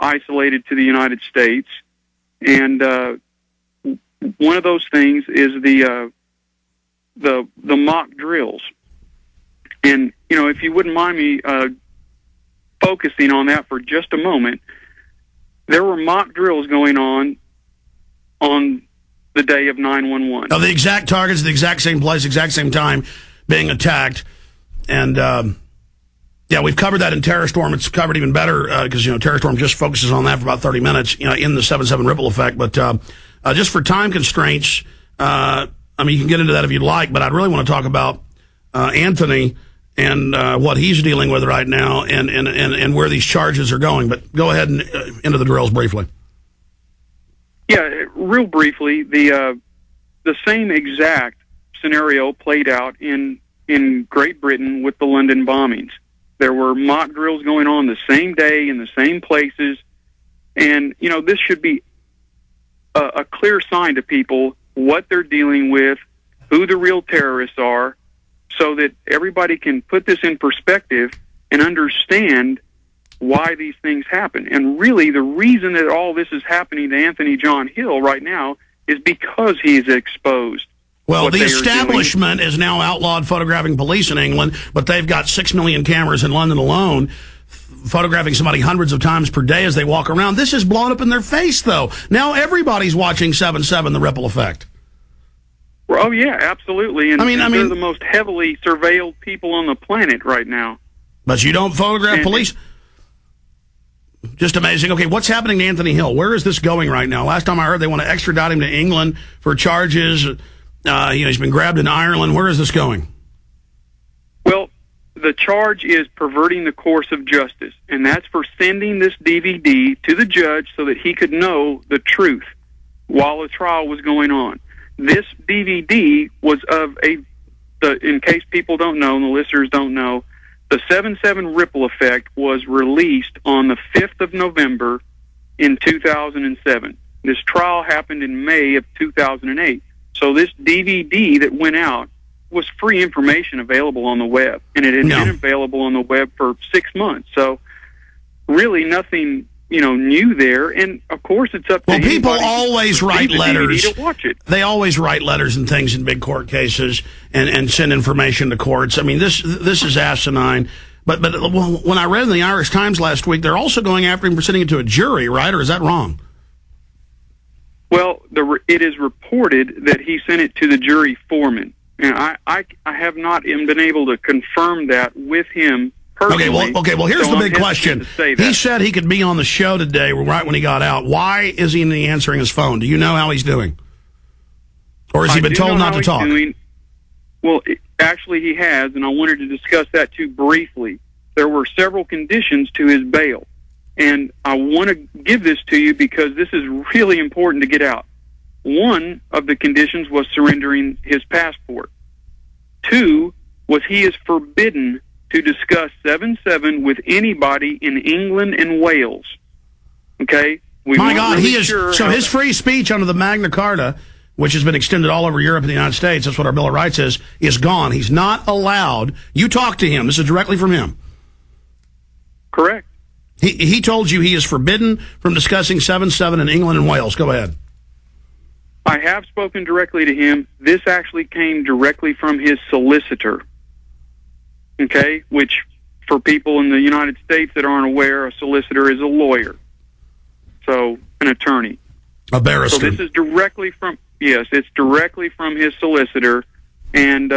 isolated to the United States, and one of those things is the mock drills. And if you wouldn't mind me focusing on that for just a moment, there were mock drills going on the day of 9/11. Oh, the exact targets, the exact same place, exact same time, being attacked, and yeah, we've covered that in Terror Storm. It's covered even better because Terror Storm just focuses on that for about 30 minutes, in the 7/7 ripple effect. But just for time constraints, you can get into that if you'd like, but I'd really want to talk about Anthony and what he's dealing with right now, and where these charges are going. But go ahead and into the drills briefly. Yeah, real briefly, the same exact scenario played out in Great Britain with the London bombings. There were mock drills going on the same day in the same places, and this should be a clear sign to people what they're dealing with, who the real terrorists are, so that everybody can put this in perspective and understand why these things happen. And really, the reason that all this is happening to Anthony John Hill right now is because he's exposed. Well, the establishment is now outlawed photographing police in England, but they've got 6 million cameras in London alone, photographing somebody hundreds of times per day as they walk around. This is blown up in their face, though. Now everybody's watching 7/7, the ripple effect. Oh, yeah, absolutely. And they're the most heavily surveilled people on the planet right now. But you don't photograph police? Just amazing. Okay, what's happening to Anthony Hill? Where is this going right now? Last time I heard they want to extradite him to England for charges. He's been grabbed in Ireland. Where is this going? Well, the charge is perverting the course of justice, and that's for sending this DVD to the judge so that he could know the truth while the trial was going on. This DVD was in case people don't know and the listeners don't know, the 7/7 ripple effect was released on the 5th of November in 2007. This trial happened in May of 2008. So this DVD that went out was free information available on the web, and it had been available on the web for 6 months. So really nothing, new there. And of course, it's up to Well, people always write letters. To watch it. They always write letters and things in big court cases and send information to courts. I mean, this is asinine. But when I read in the Irish Times last week, they're also going after him for sending it to a jury, right? Or is that wrong? Well, it is reported that he sent it to the jury foreman. And I have not been able to confirm that with him personally. Okay, well, here's the big question. He said he could be on the show today right when he got out. Why is he answering his phone? Do you know how he's doing? Or has he been told not to talk? Well, actually he has, and I wanted to discuss that too briefly. There were several conditions to his bail. And I want to give this to you because this is really important to get out. One of the conditions was surrendering his passport. 2 was he is forbidden to discuss 7/7 with anybody in England and Wales. Okay? My God, he is. So his free speech under the Magna Carta, which has been extended all over Europe and the United States, that's what our Bill of Rights is gone. He's not allowed. You talk to him. This is directly from him. Correct. He told you he is forbidden from discussing 7/7 in England and Wales. Go ahead. I have spoken directly to him. This actually came directly from his solicitor. Okay? Which, for people in the United States that aren't aware, a solicitor is a lawyer. So, an attorney. A barrister. So this is directly from, it's directly from his solicitor. And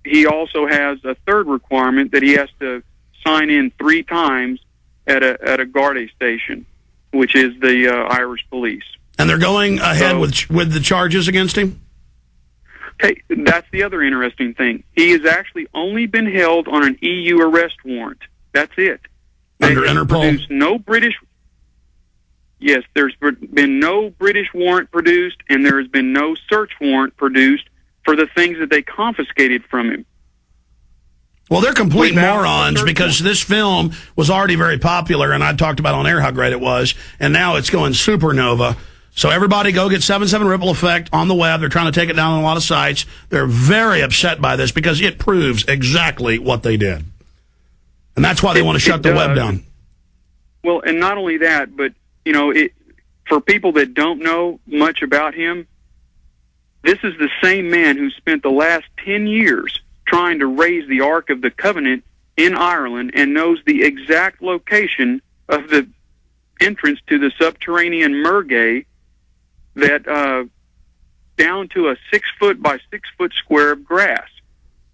he also has a third requirement that he has to sign in 3 times at a Garda station, which is the Irish police. And they're going ahead with the charges against him? Okay, that's the other interesting thing. He has actually only been held on an EU arrest warrant. That's it. Under Interpol? Yes, there's been no British warrant produced, and there has been no search warrant produced for the things that they confiscated from him. Well, they're complete morons because this film was already very popular, and I talked about on air how great it was, and now it's going supernova. So everybody go get 7/7 Ripple Effect on the web. They're trying to take it down on a lot of sites. They're very upset by this because it proves exactly what they did. And that's why they want to shut the web down. Well, and not only that, but for people that don't know much about him, this is the same man who spent the last 10 years trying to raise the Ark of the Covenant in Ireland and knows the exact location of the entrance to the subterranean Mergay that down to a 6 foot by 6 foot square of grass.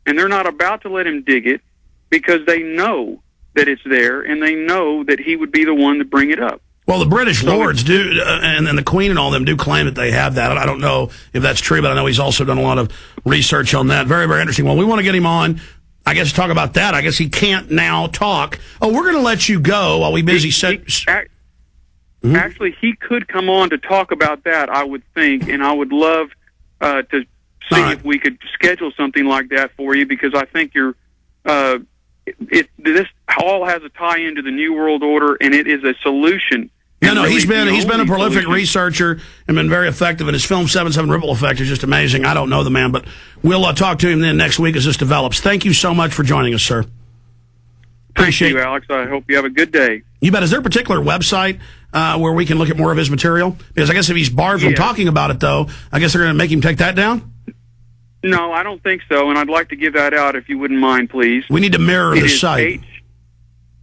And they're not about to let him dig it because they know that it's there and they know that he would be the one to bring it up. Well, the British lords do, and the Queen and all of them do claim that they have that. I don't know if that's true, but I know he's also done a lot of research on that. Very, very interesting. Well, we want to get him on, I guess, to talk about that. I guess he can't now talk. Oh, we're going to let you go while we busy set. Actually, he could come on to talk about that, I would think, and I would love to see if we could schedule something like that for you, because I think you're this all has a tie-in to the New World Order, and it is a solution. No, he's been a prolific researcher and been very effective, and his film 7/7 Ripple Effect is just amazing. I don't know the man, but we'll talk to him then next week as this develops. Thank you so much for joining us, sir. Appreciate Thank you, Alex. I hope you have a good day. You bet. Is there a particular website where we can look at more of his material? Because I guess if he's barred from talking about it, though, I guess they're going to make him take that down? No, I don't think so, and I'd like to give that out if you wouldn't mind, please. We need to mirror the site.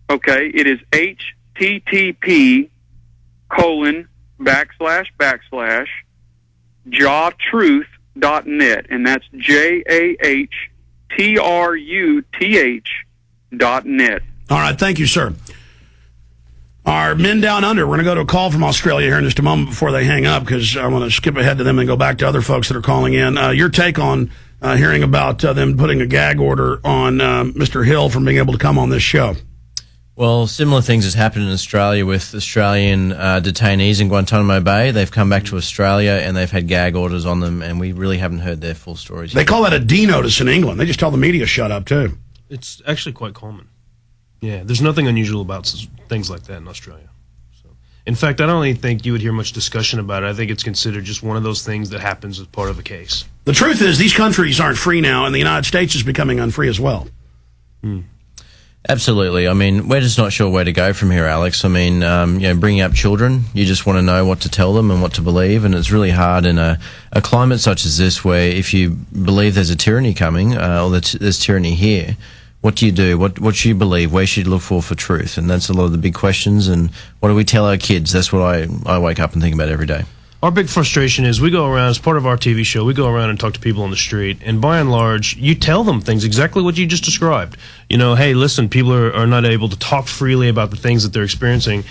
It is http://jawtruth.net, and that's JAHTRUTH.net. All right, thank you, sir. Our men down under, we're going to go to a call from Australia here in just a moment before they hang up, because I want to skip ahead to them and go back to other folks that are calling in. Your take on hearing about them putting a gag order on Mr. Hill from being able to come on this show? Well, similar things has happened in Australia with Australian detainees in Guantanamo Bay. They've come back to Australia and they've had gag orders on them, and we really haven't heard their full stories. They call that a D notice in England. They just tell the media shut up, too. It's actually quite common. Yeah, there's nothing unusual about things like that in Australia. So, in fact, I don't even think you would hear much discussion about it. I think it's considered just one of those things that happens as part of a case. The truth is, these countries aren't free now, and the United States is becoming unfree as well. Absolutely. I mean, we're just not sure where to go from here, Alex. I mean, bringing up children, you just want to know what to tell them and what to believe, and it's really hard in a climate such as this, where if you believe there's a tyranny coming, or there's tyranny here, what do you do? What should you believe? Where should you look for truth? And that's a lot of the big questions. And what do we tell our kids? That's what I wake up and think about every day. Our big frustration is we go around, as part of our TV show, we go around and talk to people on the street, and by and large, you tell them things exactly what you just described. Hey, listen, people are not able to talk freely about the things that they're experiencing.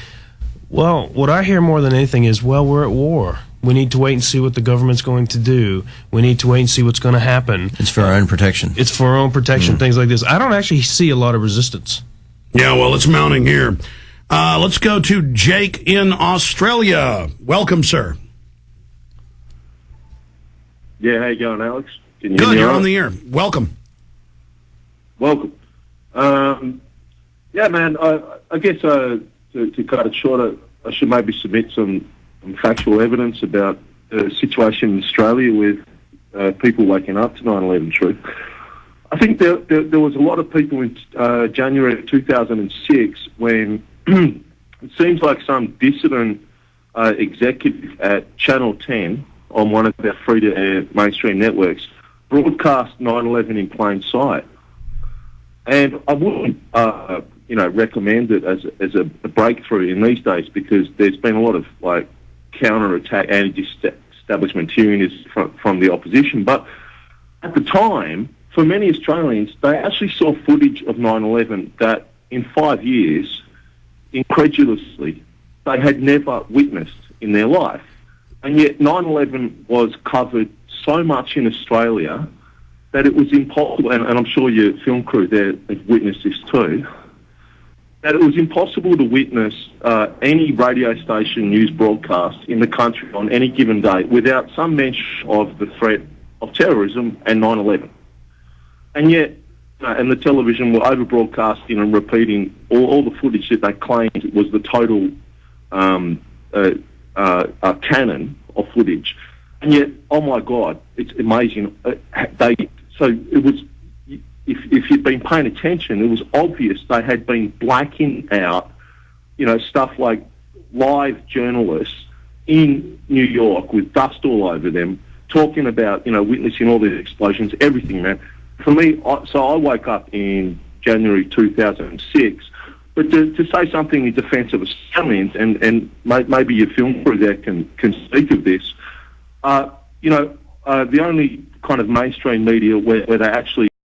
Well, what I hear more than anything is, we're at war. We need to wait and see what the government's going to do. We need to wait and see what's going to happen. It's for our own protection. It's for our own protection, things like this. I don't actually see a lot of resistance. Yeah, well, it's mounting here. Let's go to Jake in Australia. Welcome, sir. Yeah, how you going, Alex? Can you Good, hear me you're all on right? the air. Welcome. Yeah, man, I guess to cut it short, I should maybe submit some factual evidence about the situation in Australia with people waking up to 9/11 truth. I think there was a lot of people in January of 2006 when it seems like some dissident executive at Channel 10 on one of our free-to-air mainstream networks broadcast 9/11 in plain sight. And I wouldn't, recommend it as a breakthrough in these days, because there's been a lot of counter-attack, anti-establishment tyrannies from the opposition. But at the time, for many Australians, they actually saw footage of 9/11 that in 5 years, incredulously, they had never witnessed in their life. And yet 9/11 was covered so much in Australia that it was impossible, and I'm sure your film crew there have witnessed this too, that it was impossible to witness any radio station news broadcast in the country on any given day without some mention of the threat of terrorism and 9/11. And yet, and the television were over-broadcasting and repeating all the footage that they claimed was the total canon of footage. And yet, oh my God, it's amazing. So it was, if you'd been paying attention, it was obvious they had been blacking out, stuff like live journalists in New York with dust all over them, talking about, witnessing all these explosions, everything, man. For me, so I woke up in January 2006, but to say something in defence of Australians, and maybe your film crew there can speak of this, the only kind of mainstream media where they actually